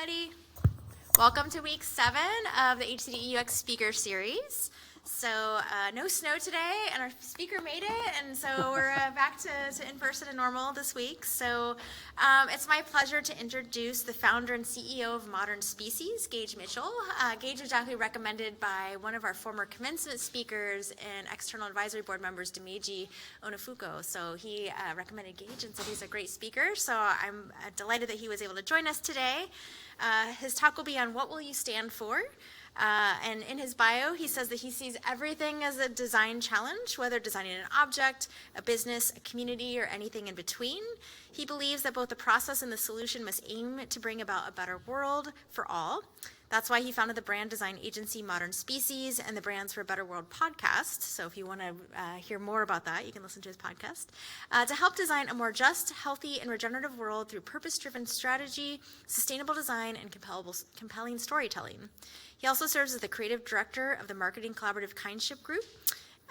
everybody. Welcome to week 7 of the HCD UX Speaker Series. So no snow today, and our speaker made it, and so we're back to in-person and normal this week. So it's my pleasure to introduce the founder and CEO of Modern Species, Gage Mitchell. Gage was actually recommended by one of our former commencement speakers and external advisory board members, Dimeji Onafuko. So he recommended Gage and said he's a great speaker. So I'm delighted that he was able to join us today. His talk will be on what will you stand for? And in his bio, he says that he sees everything as a design challenge, whether designing an object, a business, a community, or anything in between. He believes that both the process and the solution must aim to bring about a better world for all. That's why he founded the brand design agency Modern Species and the Brands for a Better World podcast. So if you want to hear more about that, you can listen to his podcast. To help design a more just, healthy, and regenerative world through purpose-driven strategy, sustainable design, and compelling storytelling. He also serves as the creative director of the marketing collaborative Kindship Group,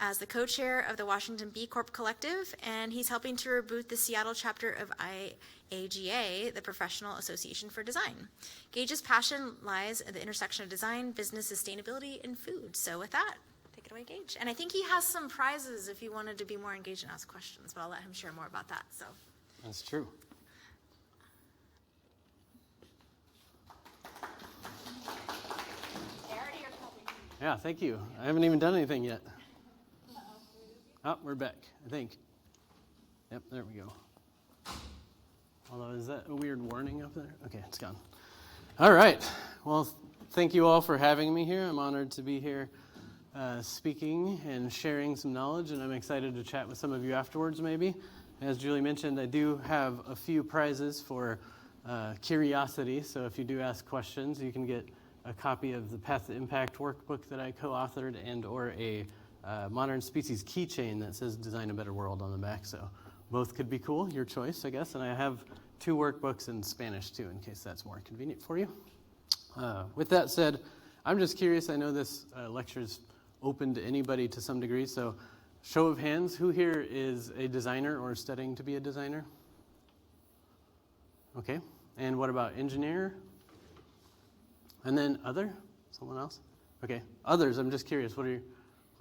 as the co-chair of the Washington B Corp Collective, and he's helping to reboot the Seattle chapter of AIGA, the Professional Association for Design. Gage's passion lies at the intersection of design, business, sustainability, and food. So with that, take it away, Gage. And I think he has some prizes if you wanted to be more engaged and ask questions, but I'll let him share more about that. So that's true. Yeah, thank you. I haven't even done anything yet. Oh, we're back, I think. Yep, there we go. Although, is that a weird warning up there? Okay, it's gone. All right. Well, thank you all for having me here. I'm honored to be here speaking and sharing some knowledge, and I'm excited to chat with some of you afterwards, maybe. As Julie mentioned, I do have a few prizes for curiosity, so if you do ask questions, you can get a copy of the Path to Impact workbook that I co-authored and or a Modern Species keychain that says Design a Better World on the back. So both could be cool, your choice, I guess. And I have 2 workbooks in Spanish, too, in case that's more convenient for you. With that said, I'm just curious. I know this lecture is open to anybody to some degree. So show of hands, who here is a designer or studying to be a designer? Okay. And what about engineer? And then other? Someone else? Okay. Others, I'm just curious. What are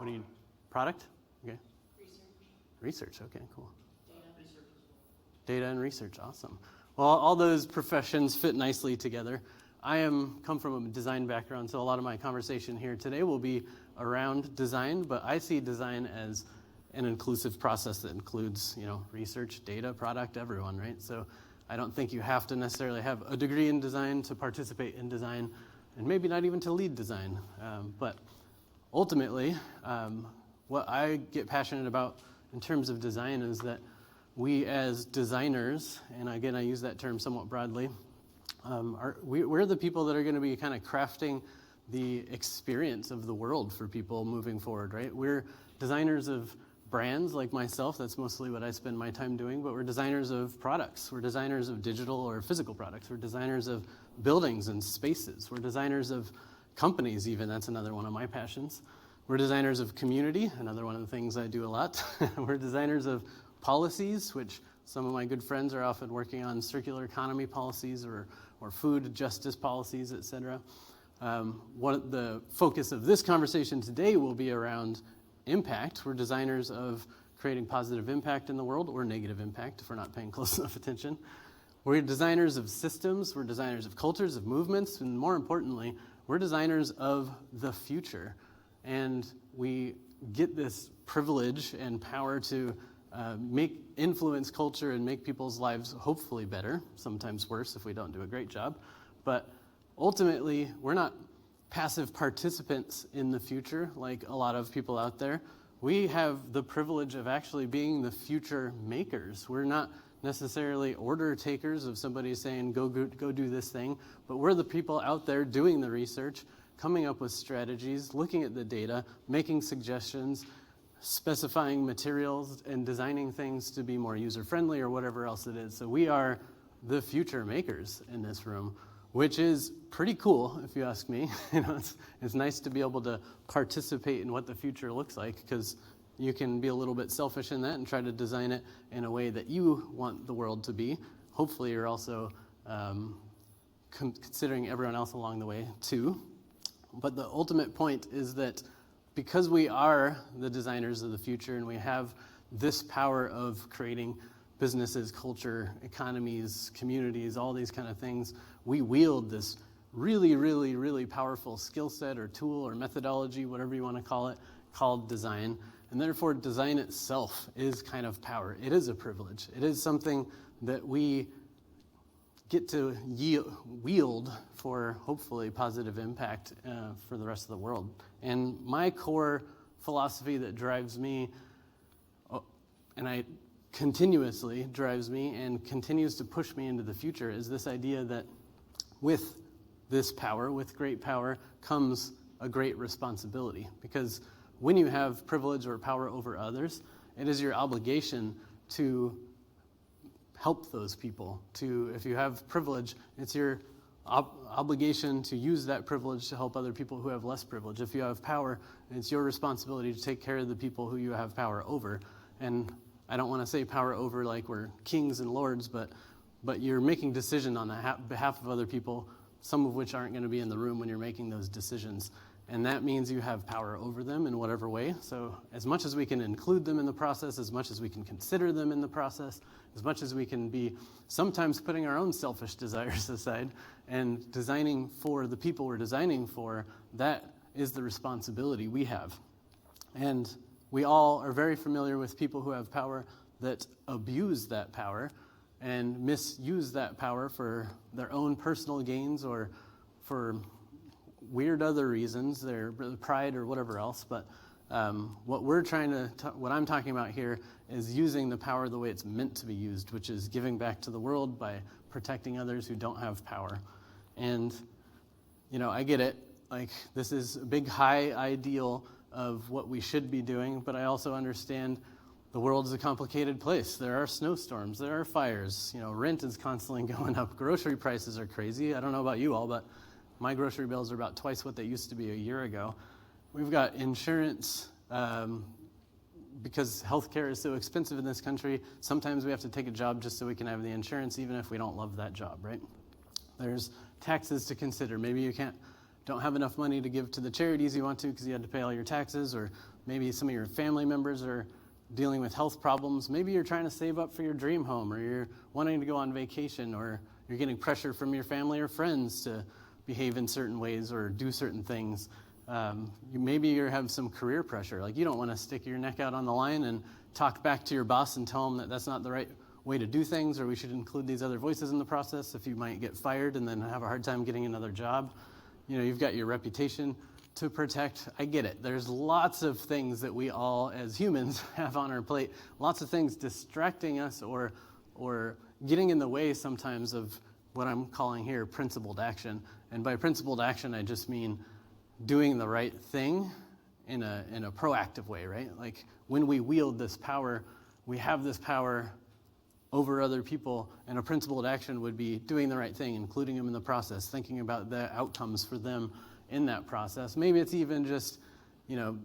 you, product? Okay. Research, okay, cool. Data and research, awesome. Well, all those professions fit nicely together. I come from a design background, so a lot of my conversation here today will be around design, but I see design as an inclusive process that includes, research, data, product, everyone, right? So I don't think you have to necessarily have a degree in design to participate in design, and maybe not even to lead design. But ultimately, what I get passionate about in terms of design is that we as designers, and again, I use that term somewhat broadly, we're the people that are going to be kind of crafting the experience of the world for people moving forward, right? We're designers of brands like myself. That's mostly what I spend my time doing, but we're designers of products. We're designers of digital or physical products. We're designers of buildings and spaces. We're designers of companies even. That's another one of my passions. We're designers of community, another one of the things I do a lot. We're designers of policies, which some of my good friends are often working on circular economy policies or food justice policies, et cetera. The focus of this conversation today will be around impact. We're designers of creating positive impact in the world or negative impact if we're not paying close enough attention. We're designers of systems. We're designers of cultures, of movements, and more importantly, we're designers of the future. And we get this privilege and power to influence culture and make people's lives hopefully better, sometimes worse if we don't do a great job. But ultimately, we're not passive participants in the future like a lot of people out there. We have the privilege of actually being the future makers. We're not necessarily order takers of somebody saying, go do this thing, but we're the people out there doing the research, coming up with strategies, looking at the data, making suggestions, specifying materials, and designing things to be more user-friendly or whatever else it is. So we are the future makers in this room, which is pretty cool, if you ask me. It's nice to be able to participate in what the future looks like, because you can be a little bit selfish in that and try to design it in a way that you want the world to be. Hopefully you're also considering everyone else along the way too. But the ultimate point is that because we are the designers of the future and we have this power of creating businesses, culture, economies, communities, all these kind of things, we wield this really, really, really powerful skill set or tool or methodology, whatever you want to call it, called design. And therefore, design itself is kind of power. It is a privilege. It is something that we get to wield for hopefully positive impact for the rest of the world. And my core philosophy that drives me, and I continuously drives me and continues to push me into the future, is this idea that with this power, with great power, comes a great responsibility. Because when you have privilege or power over others, it is your obligation to help those people. If you have privilege, it's your obligation to use that privilege to help other people who have less privilege. If you have power, it's your responsibility to take care of the people who you have power over. And I don't want to say power over like we're kings and lords, but you're making decisions on behalf of other people, some of which aren't going to be in the room when you're making those decisions. And that means you have power over them in whatever way. So as much as we can include them in the process, as much as we can consider them in the process, as much as we can be sometimes putting our own selfish desires aside and designing for the people we're designing for, that is the responsibility we have. And we all are very familiar with people who have power that abuse that power and misuse that power for their own personal gains or for weird other reasons, their pride or whatever else. But what I'm talking about here is using the power the way it's meant to be used, which is giving back to the world by protecting others who don't have power. And, I get it. Like, this is a big, high ideal of what we should be doing, but I also understand the world is a complicated place. There are snowstorms, there are fires, rent is constantly going up, grocery prices are crazy. I don't know about you all, but my grocery bills are about twice what they used to be a year ago. We've got insurance, because healthcare is so expensive in this country. Sometimes we have to take a job just so we can have the insurance, even if we don't love that job, right? There's taxes to consider. Maybe you don't have enough money to give to the charities you want to because you had to pay all your taxes, or maybe some of your family members are dealing with health problems. Maybe you're trying to save up for your dream home, or you're wanting to go on vacation, or you're getting pressure from your family or friends to behave in certain ways or do certain things. Maybe you have some career pressure. Like, you don't want to stick your neck out on the line and talk back to your boss and tell them that that's not the right way to do things, or we should include these other voices in the process if you might get fired and then have a hard time getting another job. You've got your reputation to protect. I get it. There's lots of things that we all as humans have on our plate, lots of things distracting us or getting in the way sometimes of what I'm calling here principled action. And by principled action, I just mean doing the right thing in a proactive way, right? Like, when we wield this power, we have this power over other people, and a principled action would be doing the right thing, including them in the process, thinking about the outcomes for them in that process. Maybe it's even just,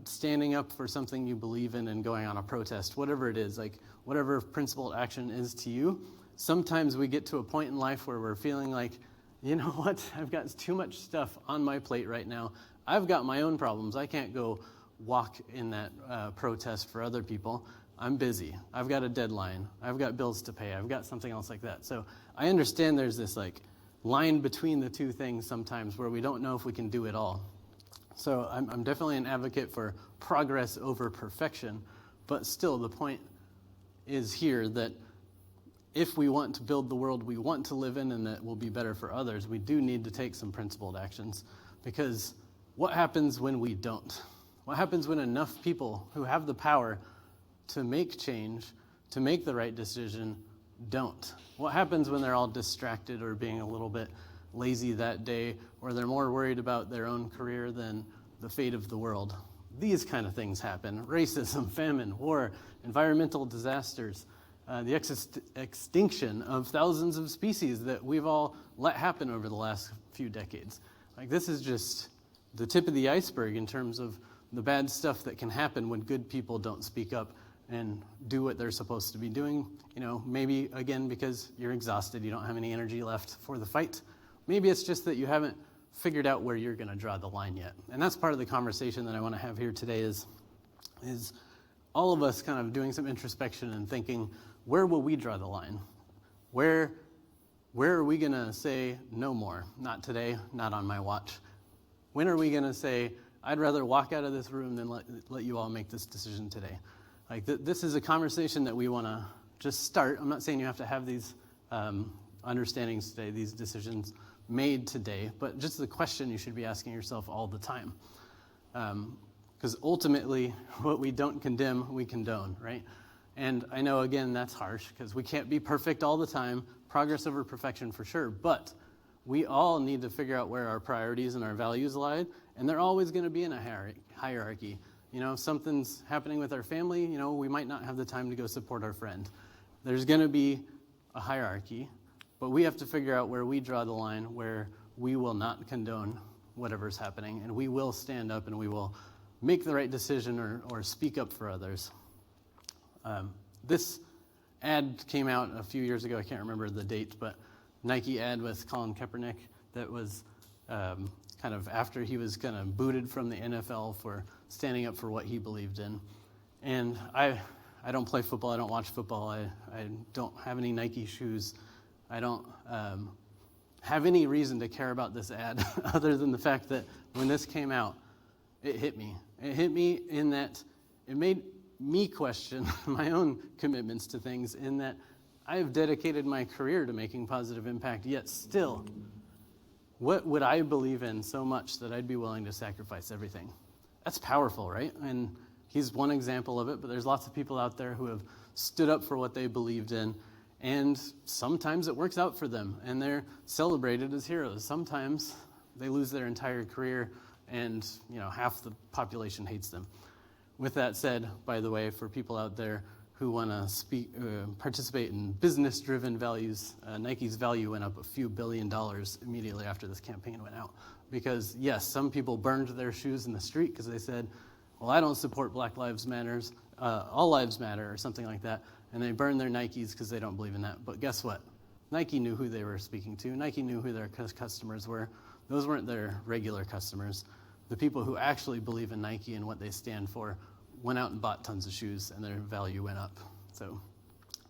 standing up for something you believe in and going on a protest, whatever it is, like whatever principled action is to you. Sometimes we get to a point in life where we're feeling like, you know what, I've got too much stuff on my plate right now. I've got my own problems. I can't go walk in that protest for other people. I'm busy. I've got a deadline. I've got bills to pay. I've got something else like that. So I understand there's this line between the two things sometimes where we don't know if we can do it all. So I'm definitely an advocate for progress over perfection, but still the point is here that if we want to build the world we want to live in and that will be better for others, we do need to take some principled actions. Because what happens when we don't? What happens when enough people who have the power to make change, to make the right decision, don't? What happens when they're all distracted or being a little bit lazy that day, or they're more worried about their own career than the fate of the world? These kind of things happen. Racism, famine, war, environmental disasters, the extinction of thousands of species that we've all let happen over the last few decades. This is just the tip of the iceberg in terms of the bad stuff that can happen when good people don't speak up and do what they're supposed to be doing. Maybe, again, because you're exhausted, you don't have any energy left for the fight, maybe it's just that you haven't figured out where you're going to draw the line yet. And that's part of the conversation that I want to have here today is all of us kind of doing some introspection and thinking, where will we draw the line? Where are we going to say no more? Not today, not on my watch. When are we going to say, I'd rather walk out of this room than let you all make this decision today? Like this is a conversation that we want to just start. I'm not saying you have to have these understandings today, these decisions made today, but just the question you should be asking yourself all the time. Because ultimately, what we don't condemn, we condone, right? And I know, again, that's harsh because we can't be perfect all the time, progress over perfection for sure, but we all need to figure out where our priorities and our values lie, and they're always going to be in a hierarchy. You know, if something's happening with our family, you know, we might not have the time to go support our friend. There's going to be a hierarchy, but we have to figure out where we draw the line, where we will not condone whatever's happening, and we will stand up and we will make the right decision or speak up for others. This ad came out a few years ago. I can't remember the date, but Nike ad with Colin Kaepernick that was kind of after he was kind of booted from the NFL for standing up for what he believed in. And I don't play football. I don't watch football. I don't have any Nike shoes. I don't have any reason to care about this ad other than the fact that when this came out, it hit me. It hit me in that it made me question my own commitments to things in that I have dedicated my career to making positive impact, yet still, what would I believe in so much that I'd be willing to sacrifice everything? That's powerful, right? And he's one example of it, but there's lots of people out there who have stood up for what they believed in, and sometimes it works out for them, and they're celebrated as heroes. Sometimes they lose their entire career, and half the population hates them. With that said, by the way, for people out there who want to participate in business-driven values, Nike's value went up a few $1 billion immediately after this campaign went out. Because yes, some people burned their shoes in the street because they said, well, I don't support Black Lives Matter, All Lives Matter, or something like that. And they burned their Nikes because they don't believe in that. But guess what? Nike knew who they were speaking to. Nike knew who their customers were. Those weren't their regular customers. The people who actually believe in Nike and what they stand for went out and bought tons of shoes, and their value went up. So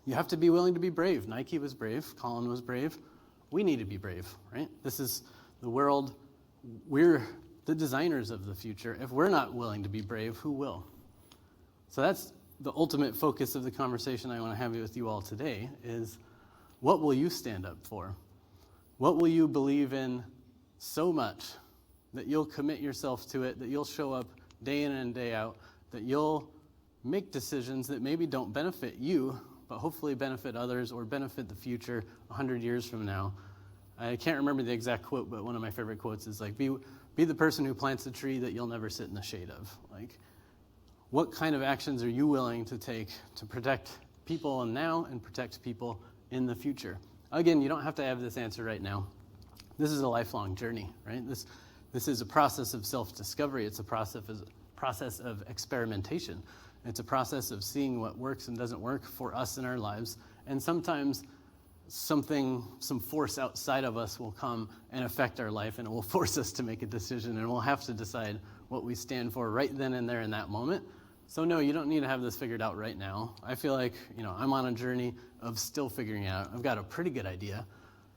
you have to be willing to be brave. Nike was brave. Colin was brave. We need to be brave, right? This is the world. We're the designers of the future. If we're not willing to be brave, who will? So that's the ultimate focus of the conversation I want to have with you all today is, what will you stand up for? What will you believe in so much that you'll commit yourself to it, that you'll show up day in and day out, that you'll make decisions that maybe don't benefit you, but hopefully benefit others or benefit the future 100 years from now. I can't remember the exact quote, but one of my favorite quotes is like, be the person who plants a tree that you'll never sit in the shade of. Like, what kind of actions are you willing to take to protect people in now and protect people in the future? Again, you don't have to have this answer right now. This is a lifelong journey, right? This is a process of self-discovery. It's a process of experimentation. It's a process of seeing what works and doesn't work for us in our lives. And sometimes some force outside of us will come and affect our life, and it will force us to make a decision, and we'll have to decide what we stand for right then and there in that moment. So no, you don't need to have this figured out right now. I feel like, I'm on a journey of still figuring it out. I've got a pretty good idea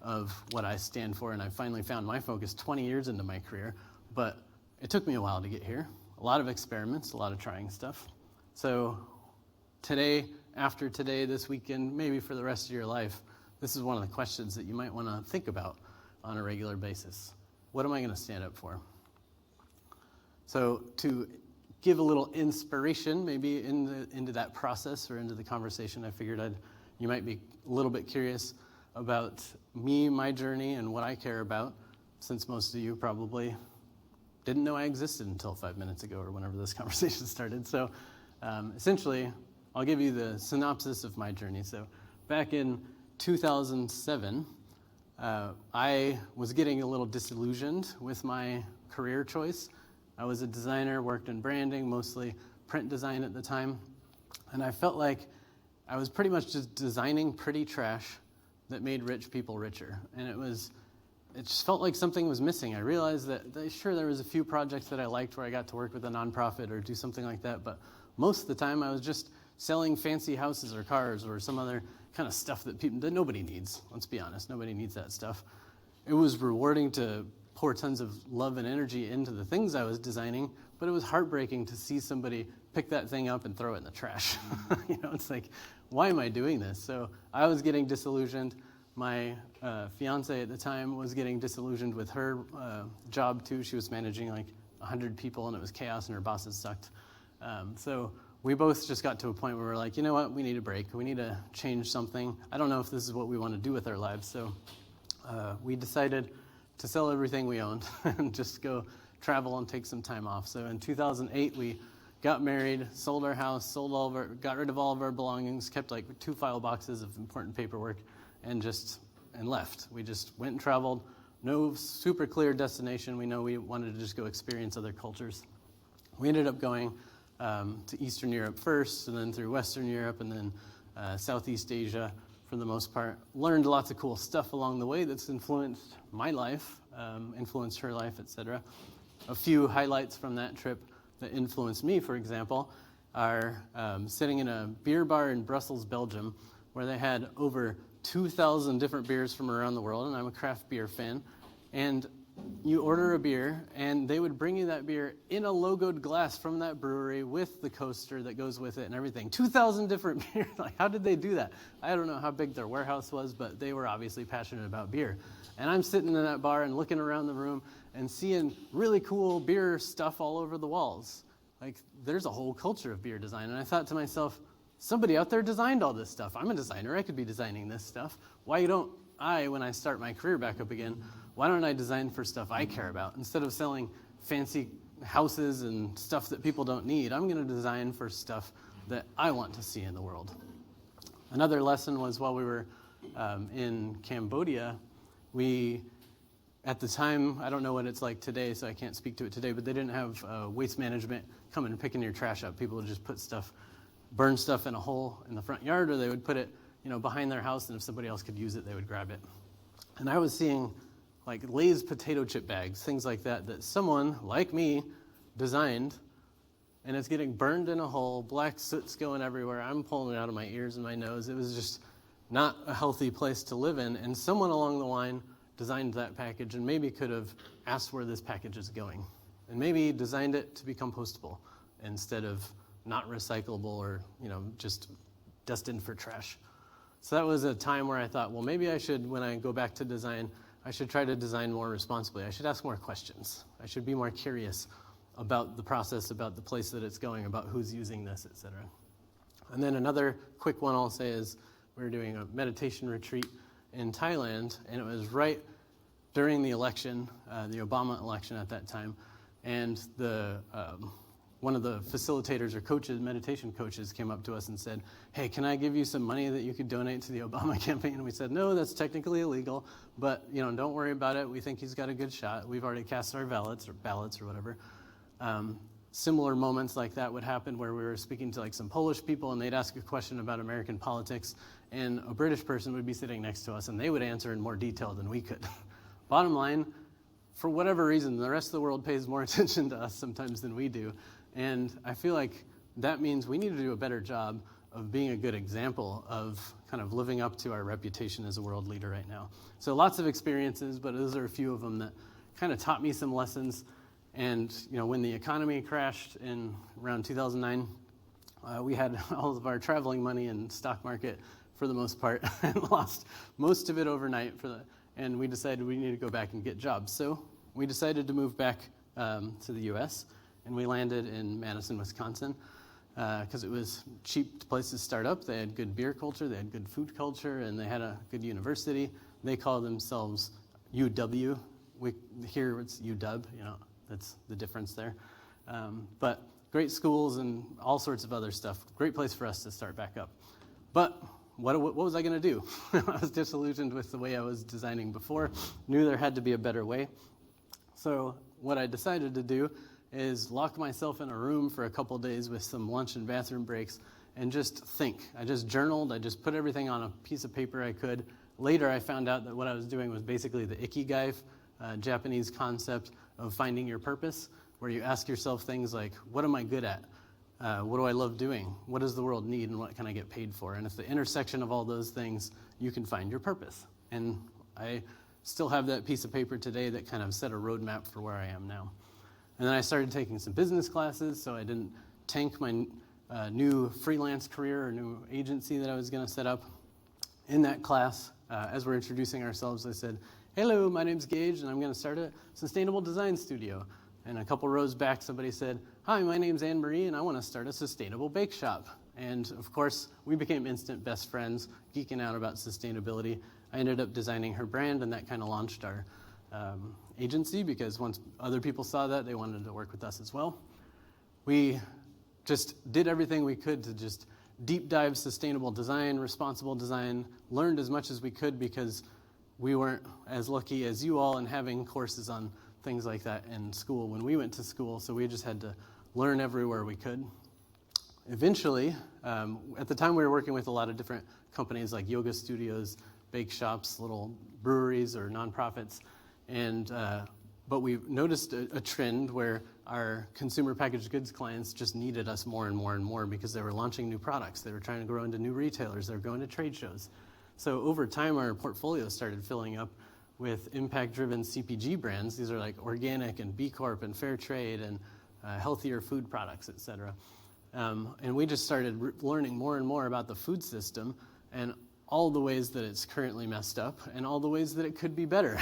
of what I stand for, and I finally found my focus 20 years into my career, but it took me a while to get here. A lot of experiments, a lot of trying stuff. So today, after today, this weekend, maybe for the rest of your life, this is one of the questions that you might want to think about on a regular basis. What am I going to stand up for? So to give a little inspiration, maybe into that process or into the conversation, I figured you might be a little bit curious about me, my journey, and what I care about, since most of you probably didn't know I existed until 5 minutes ago or whenever this conversation started. So essentially, I'll give you the synopsis of my journey. So back in 2007, I was getting a little disillusioned with my career choice. I was a designer, worked in branding, mostly print design at the time, and I felt like I was pretty much just designing pretty trash that made rich people richer. And it was it just felt like something was missing. I realized that, sure, there was a few projects that I liked where I got to work with a nonprofit or do something like that, but most of the time I was just selling fancy houses or cars or some other kind of stuff that nobody needs. Let's be honest, nobody needs that stuff. It was rewarding to pour tons of love and energy into the things I was designing, but it was heartbreaking to see somebody pick that thing up and throw it in the trash. It's like, why am I doing this? So I was getting disillusioned. My fiance at the time was getting disillusioned with her job too. She was managing like 100 people and it was chaos and her bosses sucked. So we both just got to a point where we're like, you know what, we need a break. We need to change something. I don't know if this is what we want to do with our lives. So we decided to sell everything we owned and just go travel and take some time off. So in 2008, we got married, sold our house, got rid of all of our belongings, kept like 2 file boxes of important paperwork, and left. We just went and traveled. No super clear destination. We know we wanted to just go experience other cultures. We ended up going to Eastern Europe first, and then through Western Europe, and then Southeast Asia for the most part. Learned lots of cool stuff along the way that's influenced my life, influenced her life, etc. A few highlights from that trip that influenced me, for example, are sitting in a beer bar in Brussels, Belgium, where they had over 2,000 different beers from around the world, and I'm a craft beer fan. And you order a beer, and they would bring you that beer in a logoed glass from that brewery with the coaster that goes with it and everything. 2,000 different beers. Like, how did they do that? I don't know how big their warehouse was, but they were obviously passionate about beer. And I'm sitting in that bar and looking around the room and seeing really cool beer stuff all over the walls. Like, there's a whole culture of beer design. And I thought to myself, somebody out there designed all this stuff. I'm a designer. I could be designing this stuff. Why don't I, when I start my career back up again, why don't I design for stuff I care about? Instead of selling fancy houses and stuff that people don't need, I'm going to design for stuff that I want to see in the world. Another lesson was while we were in Cambodia, at the time, I don't know what it's like today, so I can't speak to it today, but they didn't have waste management coming and picking your trash up. People would just burn stuff in a hole in the front yard, or they would put it, behind their house, and if somebody else could use it, they would grab it. And I was seeing like Lay's potato chip bags, things like that someone like me designed, and it's getting burned in a hole, black soot's going everywhere. I'm pulling it out of my ears and my nose. It was just not a healthy place to live in, and someone along the line designed that package and maybe could have asked where this package is going, and maybe designed it to be compostable instead of not recyclable or just destined for trash. So that was a time where I thought, well, maybe I should, when I go back to design, I should try to design more responsibly. I should ask more questions. I should be more curious about the process, about the place that it's going, about who's using this, etc. And then another quick one I'll say is we were doing a meditation retreat in Thailand, and it was right during the election, the Obama election at that time, and one of the facilitators or coaches, meditation coaches, came up to us and said, hey, can I give you some money that you could donate to the Obama campaign? And we said, no, that's technically illegal, but don't worry about it. We think he's got a good shot. We've already cast our ballots or whatever. Similar moments like that would happen where we were speaking to like some Polish people, and they'd ask a question about American politics, and a British person would be sitting next to us, and they would answer in more detail than we could. Bottom line, for whatever reason, the rest of the world pays more attention to us sometimes than we do. And I feel like that means we need to do a better job of being a good example of kind of living up to our reputation as a world leader right now. So lots of experiences, but those are a few of them that kind of taught me some lessons. And when the economy crashed in around 2009, we had all of our traveling money in stock market for the most part and lost most of it overnight and we decided we need to go back and get jobs. So we decided to move back to the U.S., and we landed in Madison, Wisconsin, because it was a cheap place to start up. They had good beer culture, they had good food culture, and they had a good university. They call themselves UW. Here it's UW, that's the difference there. But great schools and all sorts of other stuff. Great place for us to start back up. But what was I going to do? I was disillusioned with the way I was designing before, knew there had to be a better way. So what I decided to do is lock myself in a room for a couple days with some lunch and bathroom breaks and just think. I just journaled. I just put everything on a piece of paper I could. later I found out that what I was doing was basically the Ikigai, Japanese concept of finding your purpose, where you ask yourself things like, what am I good at? What do I love doing? What does the world need, and what can I get paid for? And it's the intersection of all those things, you can find your purpose. And I still have that piece of paper today that kind of set a roadmap for where I am now. And then I started taking some business classes, so I didn't tank my new freelance career or new agency that I was going to set up. In that class, as we're introducing ourselves, I said, hello, my name's Gage, and I'm going to start a sustainable design studio. And a couple rows back, somebody said, hi, my name's Anne-Marie, and I want to start a sustainable bake shop. And of course, we became instant best friends, geeking out about sustainability. I ended up designing her brand, and that kind of launched our agency, because once other people saw that, they wanted to work with us as well. We just did everything we could to just deep dive sustainable design, responsible design, learned as much as we could because we weren't as lucky as you all in having courses on things like that in school when we went to school, so we just had to learn everywhere we could. Eventually, at the time we were working with a lot of different companies like yoga studios, bake shops, little breweries or nonprofits, and but we noticed a trend where our consumer packaged goods clients just needed us more and more and more because they were launching new products. They were trying to grow into new retailers. They were going to trade shows. So over time, our portfolio started filling up with impact-driven CPG brands. These are like organic and B Corp and fair trade and healthier food products, et cetera. And we just started learning more and more about the food system and all the ways that it's currently messed up and all the ways that it could be better.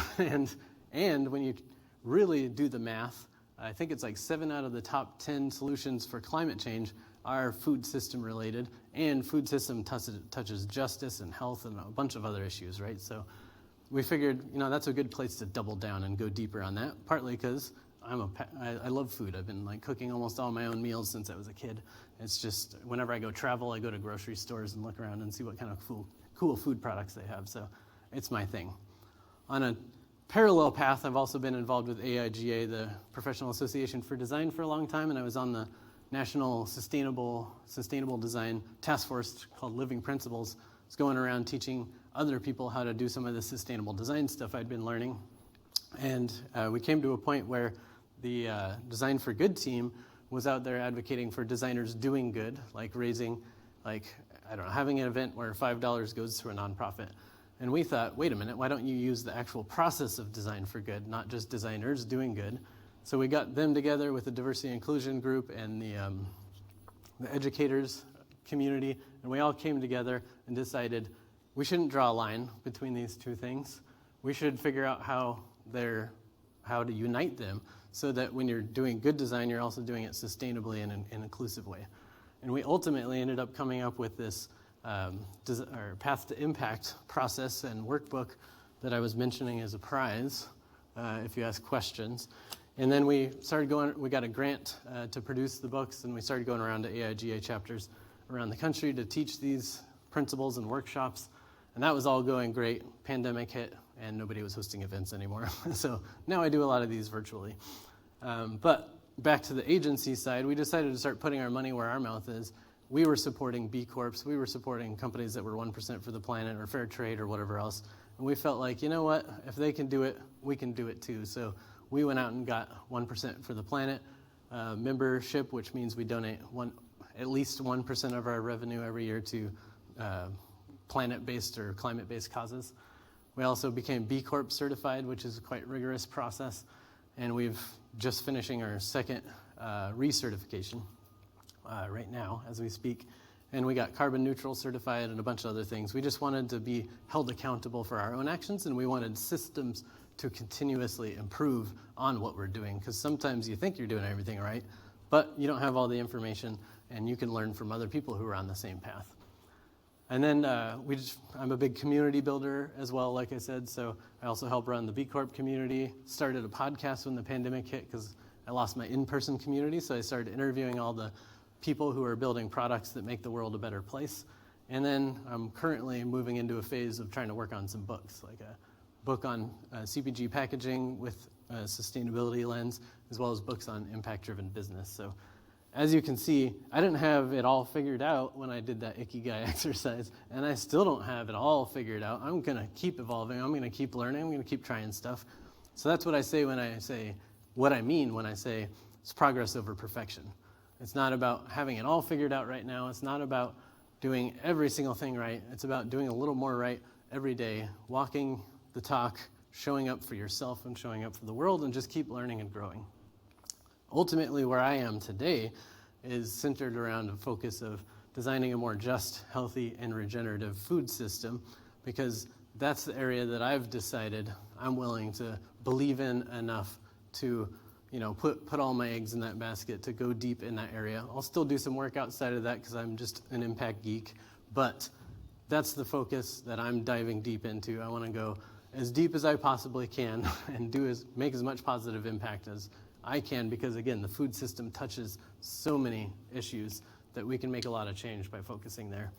And when you really do the math, I think it's like 7 out of the top 10 solutions for climate change are food system related, and food system touches justice and health and a bunch of other issues, right? So we figured, that's a good place to double down and go deeper on that, partly because I love food. I've been like cooking almost all my own meals since I was a kid. It's just whenever I go travel, I go to grocery stores and look around and see what kind of cool food products they have. So it's my thing. On a parallel path, I've also been involved with AIGA, the Professional Association for Design, for a long time, and I was on the National Sustainable Design Task Force called Living Principles. I was going around teaching other people how to do some of the sustainable design stuff I'd been learning. And we came to a point where the Design for Good team was out there advocating for designers doing good, like having an event where $5 goes to a nonprofit. And we thought, wait a minute, why don't you use the actual process of Design for Good, not just designers doing good? So we got them together with the diversity and inclusion group and the educators community, and we all came together and decided we shouldn't draw a line between these two things. We should figure out how to unite them so that when you're doing good design, you're also doing it sustainably in an inclusive way. And we ultimately ended up coming up with this our Path to Impact process and workbook that I was mentioning as a prize, if you ask questions. And then we got a grant to produce the books, and we started going around to AIGA chapters around the country to teach these principles and workshops. And that was all going great. Pandemic hit, and nobody was hosting events anymore. So now I do a lot of these virtually. But back to the agency side, we decided to start putting our money where our mouth is. We were supporting B Corps. We were supporting companies that were 1% for the planet or fair trade or whatever else. And we felt like, you know what? If they can do it, we can do it too. So we went out and got 1% for the planet membership, which means we donate at least 1% of our revenue every year to planet-based or climate-based causes. We also became B Corp certified, which is a quite rigorous process. And we've just finishing our second recertification right now as we speak. And we got carbon neutral certified and a bunch of other things. We just wanted to be held accountable for our own actions, and we wanted systems to continuously improve on what we're doing, because sometimes you think you're doing everything right, but you don't have all the information, and you can learn from other people who are on the same path. And then I'm a big community builder as well, like I said, so I also help run the B Corp community, started a podcast when the pandemic hit because I lost my in-person community, so I started interviewing all the people who are building products that make the world a better place. And then I'm currently moving into a phase of trying to work on some books, like a book on CPG packaging with a sustainability lens, as well as books on impact-driven business. So as you can see, I didn't have it all figured out when I did that Ikigai exercise, and I still don't have it all figured out. I'm going to keep evolving. I'm going to keep learning. I'm going to keep trying stuff. So that's what I say when I say, what I mean when I say it's progress over perfection. It's not about having it all figured out right now. It's not about doing every single thing right. It's about doing a little more right every day, walking the talk, showing up for yourself and showing up for the world, and just keep learning and growing. Ultimately, where I am today is centered around a focus of designing a more just, healthy, and regenerative food system, because that's the area that I've decided I'm willing to believe in enough to, put all my eggs in that basket, to go deep in that area. I'll still do some work outside of that because I'm just an impact geek, but that's the focus that I'm diving deep into. I want to go as deep as I possibly can and make as much positive impact as I can, because again, the food system touches so many issues that we can make a lot of change by focusing there.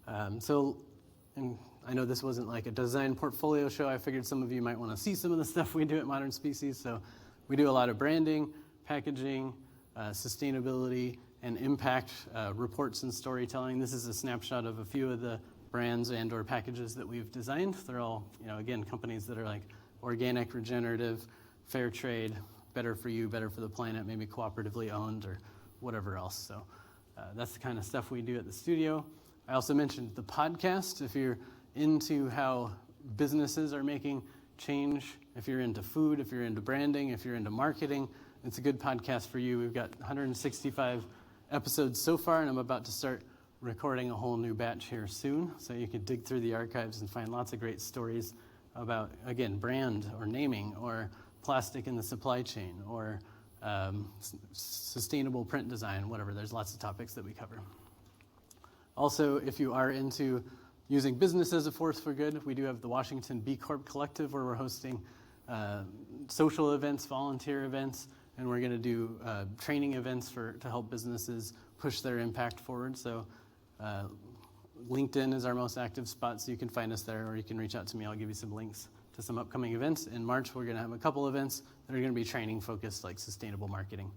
And I know this wasn't like a design portfolio show. I figured some of you might want to see some of the stuff we do at Modern Species. So we do a lot of branding, packaging, sustainability, and impact reports and storytelling. This is a snapshot of a few of the brands and or packages that we've designed. They're all, again, companies that are like organic, regenerative, fair trade, better for you, better for the planet, maybe cooperatively owned or whatever else. So that's the kind of stuff we do at the studio. I also mentioned the podcast. If you're into how businesses are making change, if you're into food, if you're into branding, if you're into marketing, it's a good podcast for you. We've got 165 episodes so far, and I'm about to start recording a whole new batch here soon. So you can dig through the archives and find lots of great stories about, again, brand or naming or plastic in the supply chain or sustainable print design, whatever. There's lots of topics that we cover. Also, if you are into using business as a force for good, we do have the Washington B Corp Collective, where we're hosting social events, volunteer events, and we're going to do training events to help businesses push their impact forward. So LinkedIn is our most active spot, so you can find us there, or you can reach out to me. I'll give you some links to some upcoming events. In March, we're going to have a couple events that are going to be training focused, like sustainable marketing.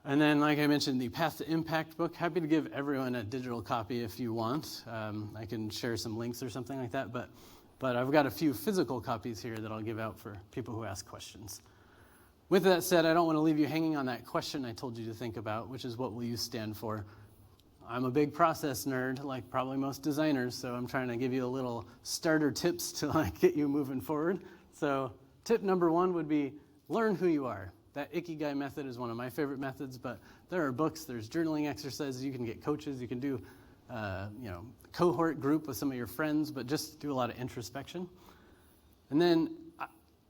And then, like I mentioned, the Path to Impact book. Happy to give everyone a digital copy if you want. I can share some links or something like that, but I've got a few physical copies here that I'll give out for people who ask questions. With that said, I don't want to leave you hanging on that question I told you to think about, which is, what will you stand for? I'm a big process nerd, like probably most designers, so I'm trying to give you a little starter tips to get you moving forward. So tip number 1 would be learn who you are. That Ikigai method is one of my favorite methods, but there are books, there's journaling exercises, you can get coaches, you can do cohort group with some of your friends, but just do a lot of introspection. And then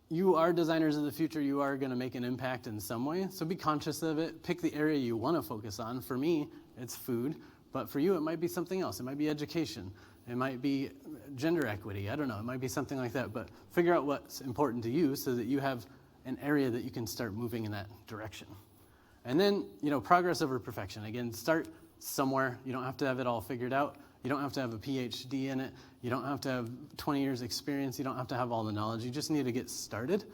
you are designers of the future. You are going to make an impact in some way, so be conscious of it. Pick the area you want to focus on. For me, it's food, but for you, it might be something else. It might be education. It might be gender equity. I don't know. It might be something like that, but figure out what's important to you so that you have an area that you can start moving in that direction. And then, progress over perfection. Again, start somewhere. You don't have to have it all figured out. You don't have to have a PhD in it. You don't have to have 20 years experience. You don't have to have all the knowledge. You just need to get started.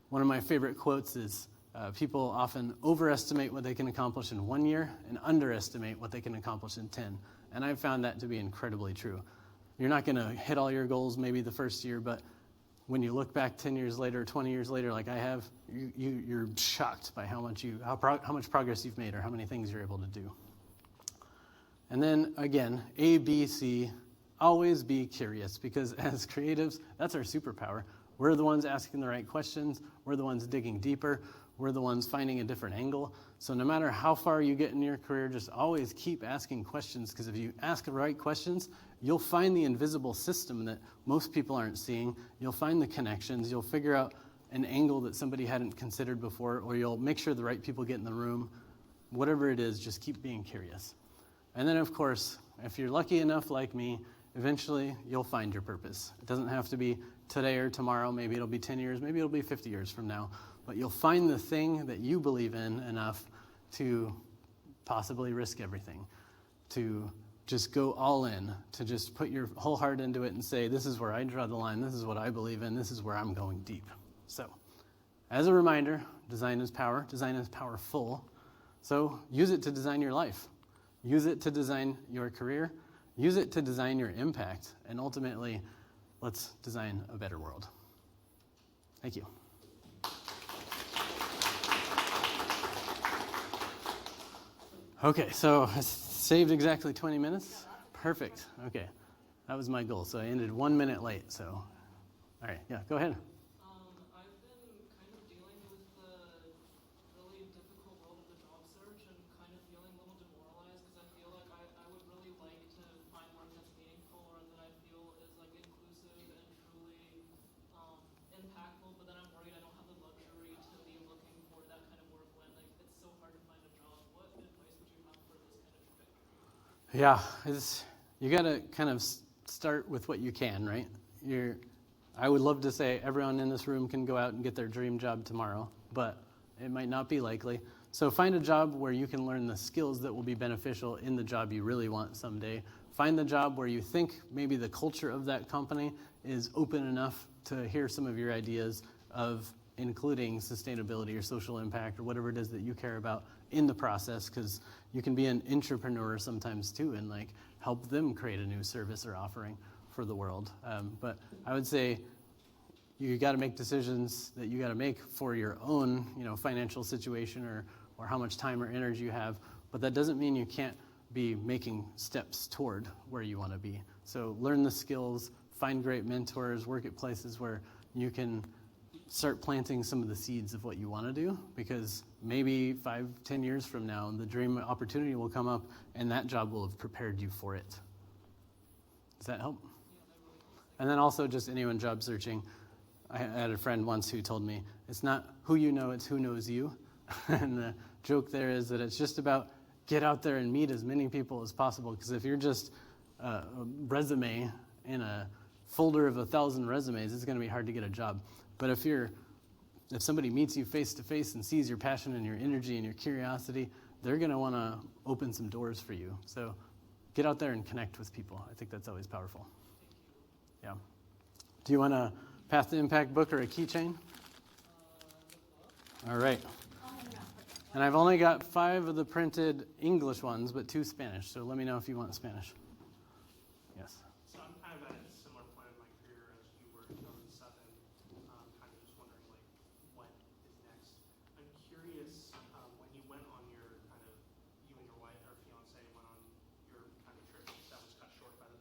One of my favorite quotes is, people often overestimate what they can accomplish in 1 year and underestimate what they can accomplish in 10. And I've found that to be incredibly true. You're not going to hit all your goals maybe the first year, but when you look back 10 years later, 20 years later, like I have, you're shocked by how much progress you've made or how many things you're able to do. And then again, A, B, C, always be curious, because as creatives, that's our superpower. We're the ones asking the right questions. We're the ones digging deeper. We're the ones finding a different angle. So no matter how far you get in your career, just always keep asking questions, because if you ask the right questions, you'll find the invisible system that most people aren't seeing. You'll find the connections. You'll figure out an angle that somebody hadn't considered before, or you'll make sure the right people get in the room. Whatever it is, just keep being curious. And then, of course, if you're lucky enough like me, eventually you'll find your purpose. It doesn't have to be today or tomorrow. Maybe it'll be 10 years. Maybe it'll be 50 years from now. But you'll find the thing that you believe in enough to possibly risk everything, to just go all in, to just put your whole heart into it and say, this is where I draw the line. This is what I believe in. This is where I'm going deep. So as a reminder, design is power. Design is powerful. So use it to design your life. Use it to design your career. Use it to design your impact. And ultimately, let's design a better world. Thank you. Okay, so I saved exactly 20 minutes. Perfect. Okay, that was my goal. So I ended 1 minute late. So, all right, yeah, go ahead. I've been kind of dealing with the really difficult world of the job search and kind of feeling a little demoralized because I feel like I would really like to find work that's meaningful or that I feel is like inclusive and truly impactful, but then I'm worried I don't have the luxury to be looking for that kind of work when like it's so hard to find a job. What advice would you have for this kind of trajectory? Yeah, you got to kind of start with what you can, right? I would love to say everyone in this room can go out and get their dream job tomorrow, but it might not be likely. So find a job where you can learn the skills that will be beneficial in the job you really want someday. Find the job where you think maybe the culture of that company is open enough to hear some of your ideas of including sustainability or social impact or whatever it is that you care about in the process, because you can be an entrepreneur sometimes too and like help them create a new service or offering for the world. But I would say you got to make decisions that you got to make for your own, financial situation or how much time or energy you have. But that doesn't mean you can't be making steps toward where you want to be. So learn the skills, find great mentors, work at places where you can start planting some of the seeds of what you want to do, because maybe 5-10 years from now, the dream opportunity will come up and that job will have prepared you for it. Does that help? And then also just anyone job searching, I had a friend once who told me, it's not who you know, it's who knows you. And the joke there is that it's just about get out there and meet as many people as possible, because if you're just a resume in a folder of 1,000 resumes, it's going to be hard to get a job. But if somebody meets you face to face and sees your passion and your energy and your curiosity, they're going to want to open some doors for you. So get out there and connect with people. I think that's always powerful. Yeah. Do you want a Path to Impact book or a keychain? All right. And I've only got 5 of the printed English ones, but 2 Spanish. So let me know if you want Spanish. Yes. So I'm kind of at a similar point in my career as you were in 2007. Kind of just wondering, like, what is next? I'm curious, when you went on your kind of, you and your wife or fiance went on your kind of trip that was cut short by the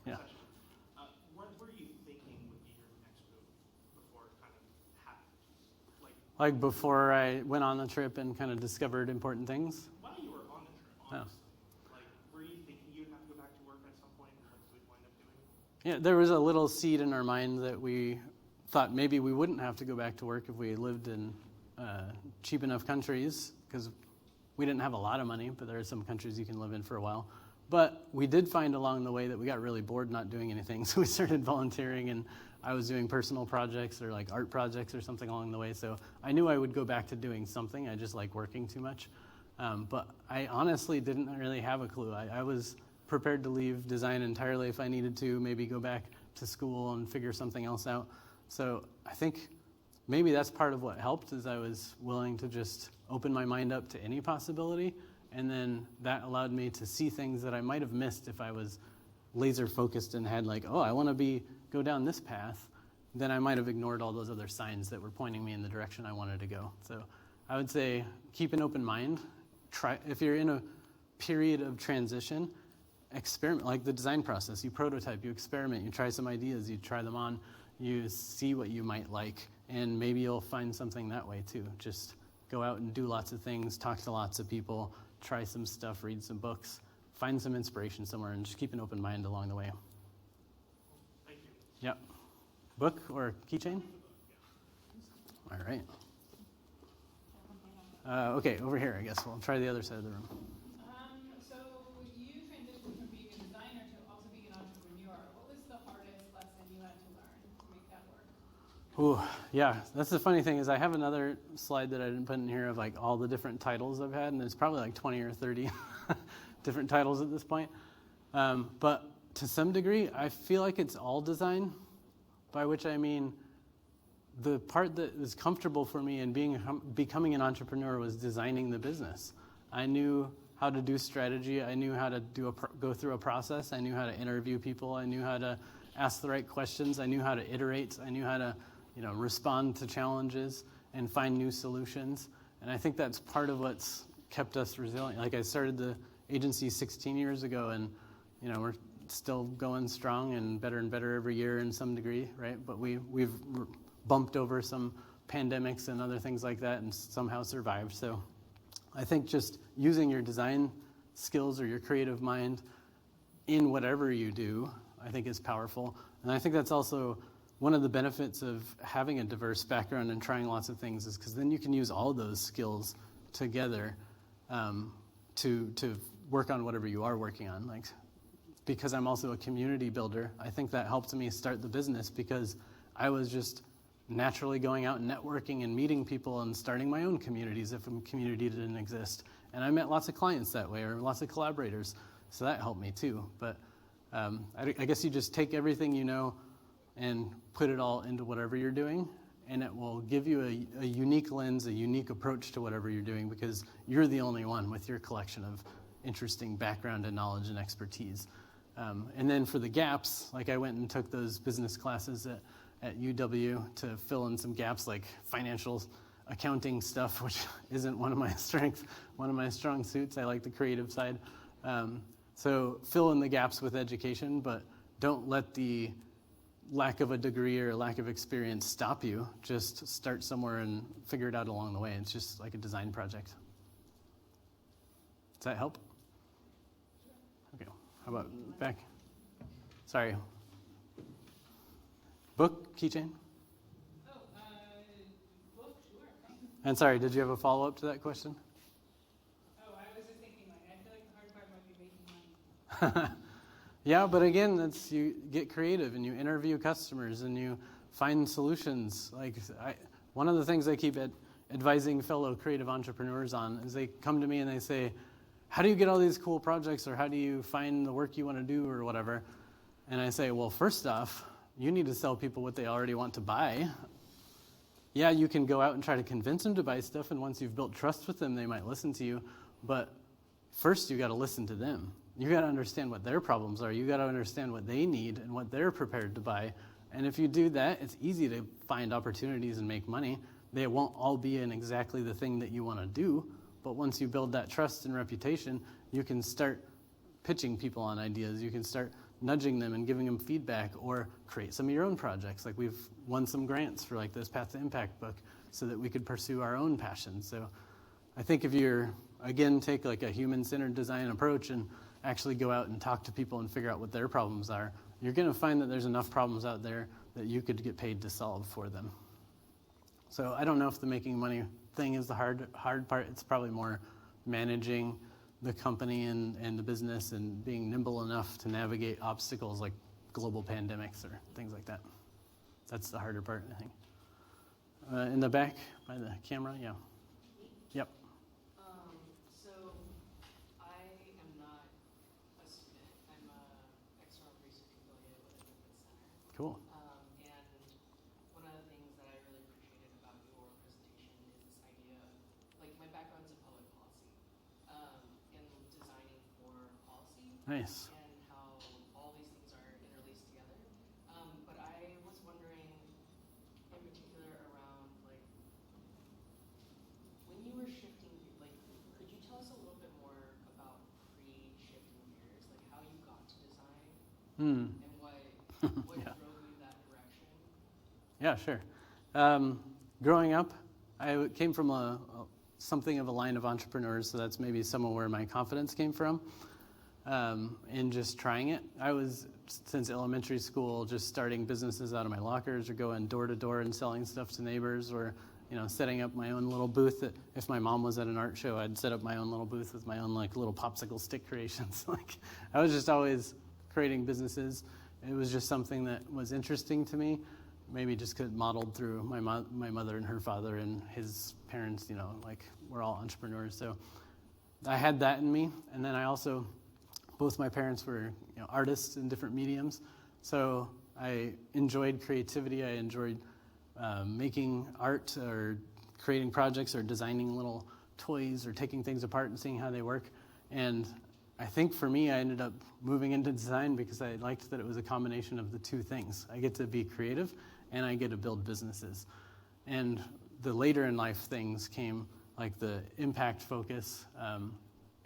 Yeah. recession. What were you thinking would be your next move before it kind of happened? Like before I went on the trip and kind of discovered important things? While you were on the trip, honestly. Like, were you thinking you'd have to go back to work at some point and what you would wind up doing? Yeah, there was a little seed in our mind that we thought maybe we wouldn't have to go back to work if we lived in cheap enough countries, because we didn't have a lot of money, but there are some countries you can live in for a while. But we did find along the way that we got really bored not doing anything, so we started volunteering, and I was doing personal projects or like art projects or something along the way. So I knew I would go back to doing something. I just like working too much. But I honestly didn't really have a clue. I was prepared to leave design entirely if I needed to, maybe go back to school and figure something else out. So I think maybe that's part of what helped, is I was willing to just open my mind up to any possibility. And then that allowed me to see things that I might have missed if I was laser focused and had like, oh, I want to go down this path. Then I might have ignored all those other signs that were pointing me in the direction I wanted to go. So I would say keep an open mind. Try, if you're in a period of transition, experiment, like the design process. You prototype, you experiment, you try some ideas, you try them on, you see what you might like, and maybe you'll find something that way too. Just go out and do lots of things, talk to lots of people, try some stuff, read some books, find some inspiration somewhere, and just keep an open mind along the way. Thank you. Yep. Book or keychain? All right. Okay, over here, I guess. We'll try the other side of the room. So you transitioned from being a designer to also being an entrepreneur. What was the hardest lesson you had to learn to make that work? Ooh, yeah, that's the funny thing is I have another slide that I didn't put in here of like all the different titles I've had, and it's probably like 20 or 30 different titles at this point. But to some degree, I feel like it's all design, by which I mean the part that was comfortable for me in becoming an entrepreneur was designing the business. I knew how to do strategy. I knew how to go through a process. I knew how to interview people. I knew how to ask the right questions. I knew how to iterate. I knew how to, respond to challenges and find new solutions. And I think that's part of what's kept us resilient. Like, I started the agency 16 years ago, and we're still going strong and better every year in some degree, right? But we've bumped over some pandemics and other things like that and somehow survived. So I think just using your design skills or your creative mind in whatever you do, I think is powerful. And I think that's also one of the benefits of having a diverse background and trying lots of things, is because then you can use all those skills together to work on whatever you are working on. Like, because I'm also a community builder, I think that helped me start the business, because I was just naturally going out and networking and meeting people and starting my own communities if a community didn't exist. And I met lots of clients that way, or lots of collaborators. So that helped me too. But I guess you just take everything you know and put it all into whatever you're doing, and it will give you a unique lens, a unique approach to whatever you're doing, because you're the only one with your collection of interesting background and knowledge and expertise. And then for the gaps, like, I went and took those business classes at UW to fill in some gaps, like financial accounting stuff, which isn't one of my strengths, one of my strong suits. I like the creative side. So fill in the gaps with education, but don't let the lack of a degree or lack of experience stop you. Just start somewhere and figure it out along the way. It's just like a design project. Does that help? Okay, how about back? Sorry. Book, keychain? Book, sure. And sorry, did you have a follow-up to that question? Oh, I was just thinking, I feel like the hard part might be making money. Yeah, but again, you get creative and you interview customers and you find solutions. Like, one of the things I keep advising fellow creative entrepreneurs on is they come to me and they say, how do you get all these cool projects, or how do you find the work you want to do, or whatever? And I say, well, first off, you need to sell people what they already want to buy. Yeah, you can go out and try to convince them to buy stuff, and once you've built trust with them, they might listen to you. But first, you got to listen to them. You got to understand what their problems are. You got to understand what they need and what they're prepared to buy. And if you do that, it's easy to find opportunities and make money. They won't all be in exactly the thing that you want to do, but once you build that trust and reputation, you can start pitching people on ideas. You can start nudging them and giving them feedback, or create some of your own projects. Like, we've won some grants for like this Path to Impact book so that we could pursue our own passions. So I think if you're, again, take like a human-centered design approach and actually go out and talk to people and figure out what their problems are, you're going to find that there's enough problems out there that you could get paid to solve for them. So I don't know if the making money thing is the hard part. It's probably more managing the company and the business and being nimble enough to navigate obstacles like global pandemics or things like that. That's the harder part, I think. In the back by the camera, yeah. Yep. So I am not a student. I'm a external research affiliate with a different center. Cool. And one of the things that I really appreciated about your presentation is this idea of, like, my background's in public policy, and designing for policy. Nice. And how all these things are interlaced together. But I was wondering, in particular, around, like, when you were shifting, like, could you tell us a little bit more about pre-shifting gears, like how you got to design and what Yeah. drove you that direction? Yeah, sure. Growing up, I came from something of a line of entrepreneurs, so that's maybe some of where my confidence came from in just trying it. I was, since elementary school, just starting businesses out of my lockers, or going door to door and selling stuff to neighbors, or setting up my own little booth. If my mom was at an art show, I'd set up my own little booth with my own like little popsicle stick creations. Like, I was just always creating businesses. It was just something that was interesting to me. Maybe just modeled through my mother and her father and his parents. Like, we're all entrepreneurs. So I had that in me, and then I also, both my parents were artists in different mediums. So I enjoyed creativity. I enjoyed making art or creating projects or designing little toys or taking things apart and seeing how they work. And I think for me, I ended up moving into design because I liked that it was a combination of the two things. I get to be creative and I get to build businesses. And the later in life things came, like the impact focus,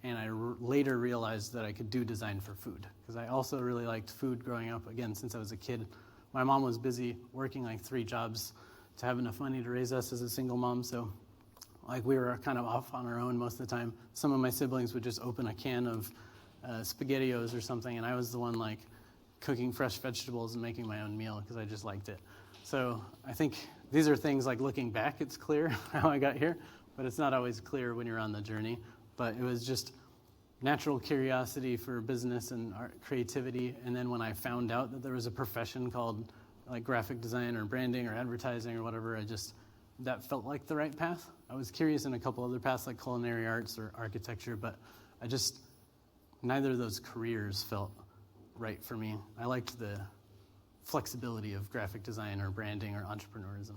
and I later realized that I could do design for food, because I also really liked food growing up, again, since I was a kid. My mom was busy working like 3 jobs to have enough money to raise us as a single mom, so like we were kind of off on our own most of the time. Some of my siblings would just open a can of SpaghettiOs or something, and I was the one like cooking fresh vegetables and making my own meal because I just liked it. So I think these are things like looking back, it's clear how I got here, but it's not always clear when you're on the journey. But it was just natural curiosity for business and art, creativity. And then when I found out that there was a profession called like graphic design or branding or advertising or whatever, that felt like the right path. I was curious in a couple other paths like culinary arts or architecture, but neither of those careers felt right for me. I liked the flexibility of graphic design or branding or entrepreneurism.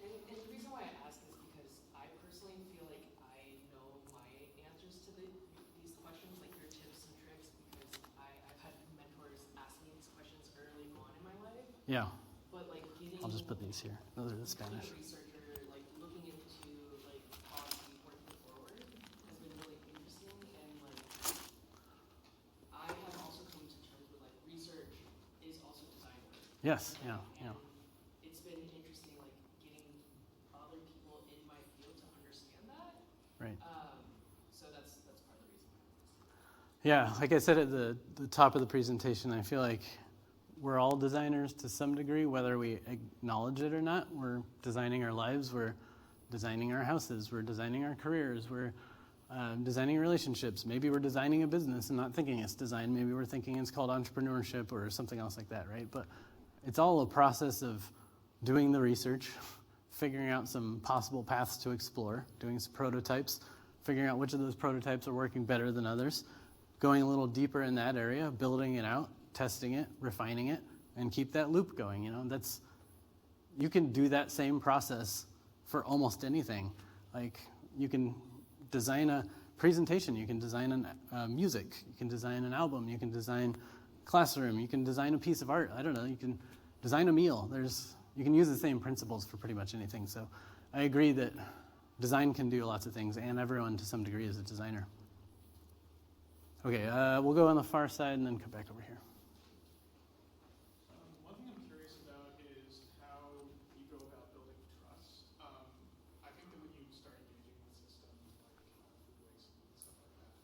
Yeah, and the reason why I ask is because I personally feel like I know my answers to these questions, like your tips and tricks, because I've had mentors ask me these questions early on in my life. Yeah. But like getting, I'll just put these here. Those are the Spanish. Researcher, like looking into like policy working forward has been really interesting, and like I have also come to terms with like research is also design work. Yes, And, yeah. It's been interesting, like getting other people in my field to understand that. Right. So that's part of the reason why. Yeah, like I said at the top of the presentation, I feel like we're all designers to some degree, whether we acknowledge it or not. We're designing our lives, we're designing our houses, we're designing our careers, we're designing relationships. Maybe we're designing a business and not thinking it's design. Maybe we're thinking it's called entrepreneurship or something else like that, right? But it's all a process of doing the research, figuring out some possible paths to explore, doing some prototypes, figuring out which of those prototypes are working better than others, going a little deeper in that area, building it out, testing it, refining it, and keep that loop going. You can do that same process for almost anything. Like you can design a presentation, you can design music, you can design an album, you can design a classroom, you can design a piece of art. I don't know, you can design a meal. You can use the same principles for pretty much anything. So I agree that design can do lots of things, and everyone to some degree is a designer. Okay, we'll go on the far side and then come back over here. One thing I'm curious about is how you go about building trust. I think that when you start engaging with systems like food waste and stuff like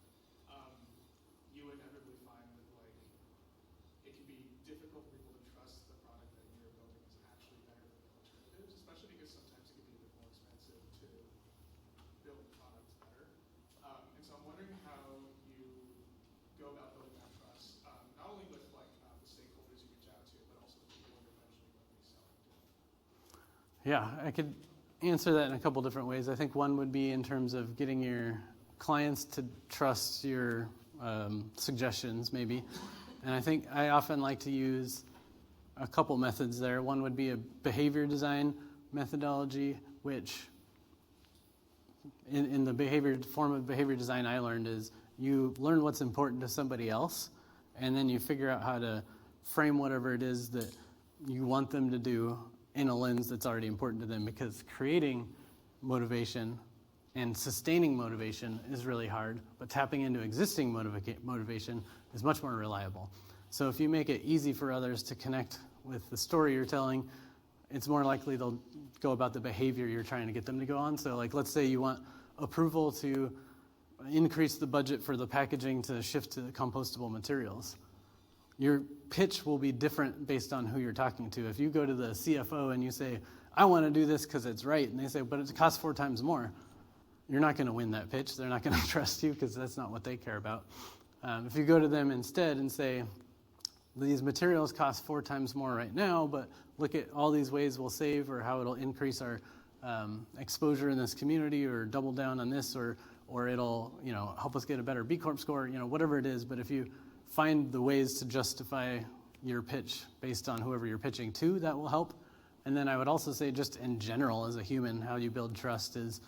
that, you inevitably find that like it can be difficult for people to trust the product that you're building is actually better than the alternatives, especially because sometimes it can be a bit more expensive to build products better. And so I'm wondering how you go about building that trust, not only with like the stakeholders you reach out to, but also the people you're eventually going to be selling to. Yeah, I could answer that in a couple different ways. I think one would be in terms of getting your clients to trust your suggestions, maybe. And I think I often like to use a couple methods there. One would be a behavior design methodology, which in the form of behavior design I learned is you learn what's important to somebody else, and then you figure out how to frame whatever it is that you want them to do in a lens that's already important to them, because creating motivation and sustaining motivation is really hard, but tapping into existing motivation is much more reliable. So if you make it easy for others to connect with the story you're telling, it's more likely they'll go about the behavior you're trying to get them to go on. So like, let's say you want approval to increase the budget for the packaging to shift to compostable materials. Your pitch will be different based on who you're talking to. If you go to the CFO and you say, I want to do this because it's right, and they say, but it costs 4 times more, you're not going to win that pitch. They're not going to trust you because that's not what they care about. If you go to them instead and say, these materials cost 4 times more right now, but look at all these ways we'll save, or how it'll increase our exposure in this community, or double down on this, or it'll help us get a better B Corp score, whatever it is. But if you find the ways to justify your pitch based on whoever you're pitching to, that will help. And then I would also say, just in general, as a human, how you build trust is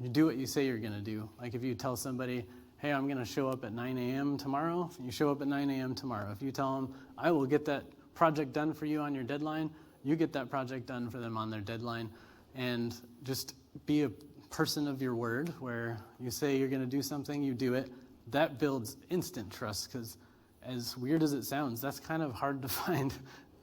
you do what you say you're going to do. Like if you tell somebody, hey, I'm going to show up at 9 a.m. tomorrow, you show up at 9 a.m. tomorrow. If you tell them, I will get that project done for you on your deadline, you get that project done for them on their deadline. And just be a person of your word, where you say you're going to do something, you do it. That builds instant trust, because as weird as it sounds, that's kind of hard to find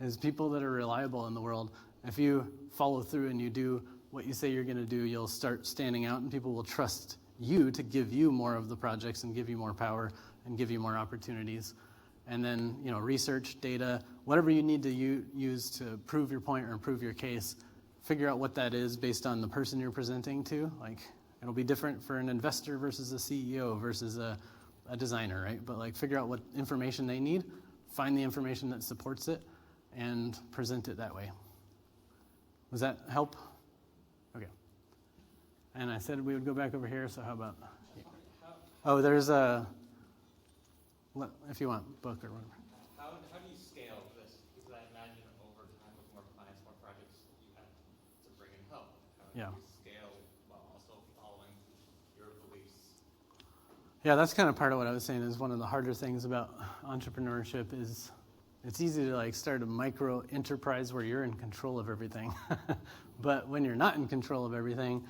as people that are reliable in the world. If you follow through and you do what you say you're going to do, you'll start standing out, and people will trust you to give you more of the projects and give you more power and give you more opportunities. And then, research, data, whatever you need to use to prove your point or improve your case, figure out what that is based on the person you're presenting to. Like, it'll be different for an investor versus a CEO versus a designer, right? But figure out what information they need, find the information that supports it, and present it that way. Does that help? Okay. And I said we would go back over here, so how about... Oh, there's a... If you want, book or whatever. How do you scale this? Because I imagine over time with more clients, more projects, you have to bring in help. How do you scale while also following your beliefs? Yeah, that's kind of part of what I was saying is one of the harder things about entrepreneurship is it's easy to start a micro enterprise where you're in control of everything. But when you're not in control of everything,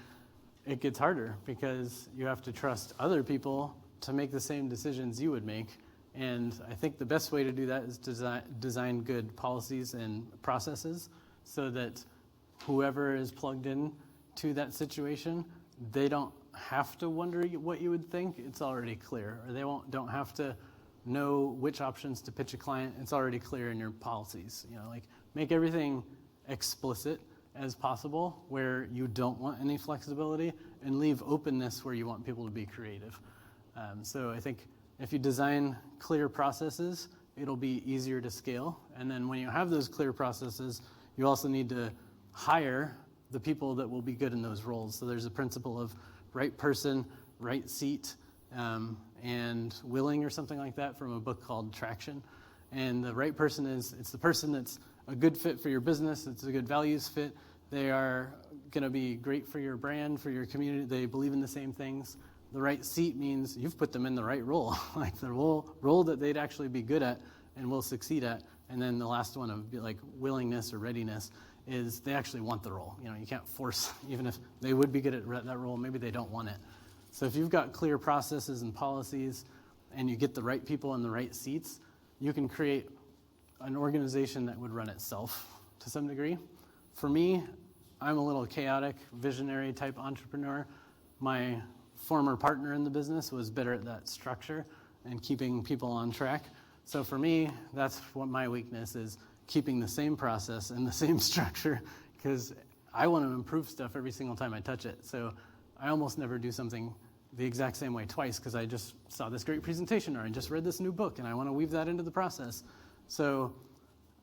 it gets harder because you have to trust other people to make the same decisions you would make. And I think the best way to do that is design good policies and processes so that whoever is plugged in to that situation, they don't have to wonder what you would think. It's already clear. Or they don't have to know which options to pitch a client. It's already clear in your policies. Make everything explicit as possible where you don't want any flexibility, and leave openness where you want people to be creative. So I think if you design clear processes, it'll be easier to scale. And then when you have those clear processes, you also need to hire the people that will be good in those roles. So there's a principle of right person, right seat, and willing, or something like that, from a book called Traction. And the right person it's the person that's a good fit for your business. It's a good values fit. They are going to be great for your brand, for your community. They believe in the same things. The right seat means you've put them in the right role, the role that they'd actually be good at and will succeed at. And then the last one of willingness or readiness is they actually want the role. You can't force, even if they would be good at that role, maybe they don't want it. So if you've got clear processes and policies and you get the right people in the right seats, you can create an organization that would run itself to some degree. For me, I'm a little chaotic, visionary type entrepreneur. My former partner in the business was better at that structure and keeping people on track. So for me, that's what my weakness is, keeping the same process and the same structure, because I want to improve stuff every single time I touch it. So I almost never do something the exact same way twice, because I just saw this great presentation or I just read this new book and I want to weave that into the process. So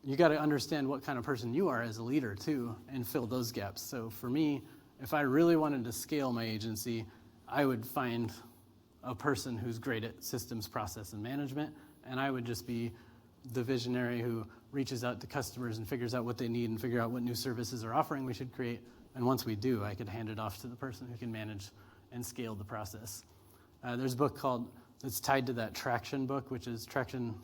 you got to understand what kind of person you are as a leader too, and fill those gaps. So for me, if I really wanted to scale my agency, I would find a person who's great at systems, process, and management, and I would just be the visionary who reaches out to customers and figures out what they need and figure out what new services or offering we should create. And once we do, I could hand it off to the person who can manage and scale the process. There's a book that's tied to that Traction book, which is Traction,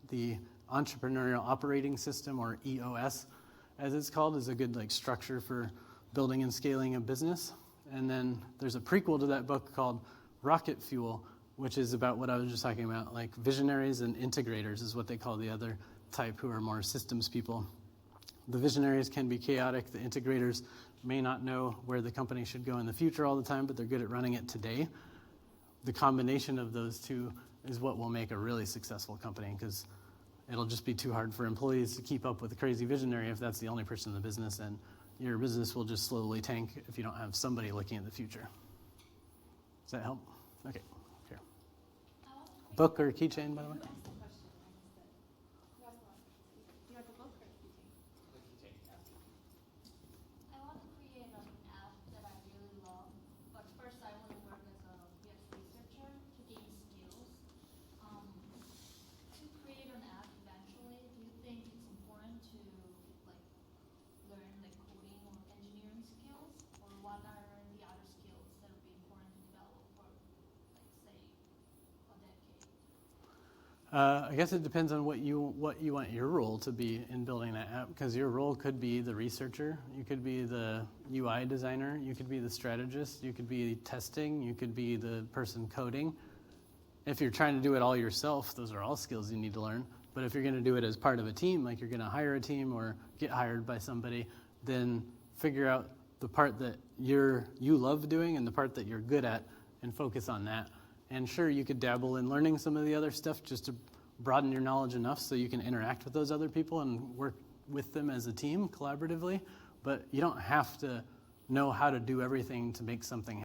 the Entrepreneurial Operating System, or EOS, as it's called, is a good structure for building and scaling a business. And then there's a prequel to that book called Rocket Fuel, which is about what I was just talking about, visionaries and integrators is what they call the other type, who are more systems people. The visionaries can be chaotic. The integrators may not know where the company should go in the future all the time, but they're good at running it today. The combination of those two is what will make a really successful company, because it'll just be too hard for employees to keep up with a crazy visionary if that's the only person in the business, and your business will just slowly tank if you don't have somebody looking at the future. Does that help? Okay, here. Book or keychain, by the way? I want to create an app that I really love, but first I want to work as a UX researcher to gain skills. To create an app eventually, do you think it's important to I guess it depends on what you want your role to be in building that app, because your role could be the researcher, you could be the UI designer, you could be the strategist, you could be testing, you could be the person coding. If you're trying to do it all yourself, those are all skills you need to learn. But if you're going to do it as part of a team, like you're going to hire a team or get hired by somebody, then figure out the part that you love doing and the part that you're good at and focus on that. And sure, you could dabble in learning some of the other stuff just to broaden your knowledge enough so you can interact with those other people and work with them as a team collaboratively. But you don't have to know how to do everything to make something happen.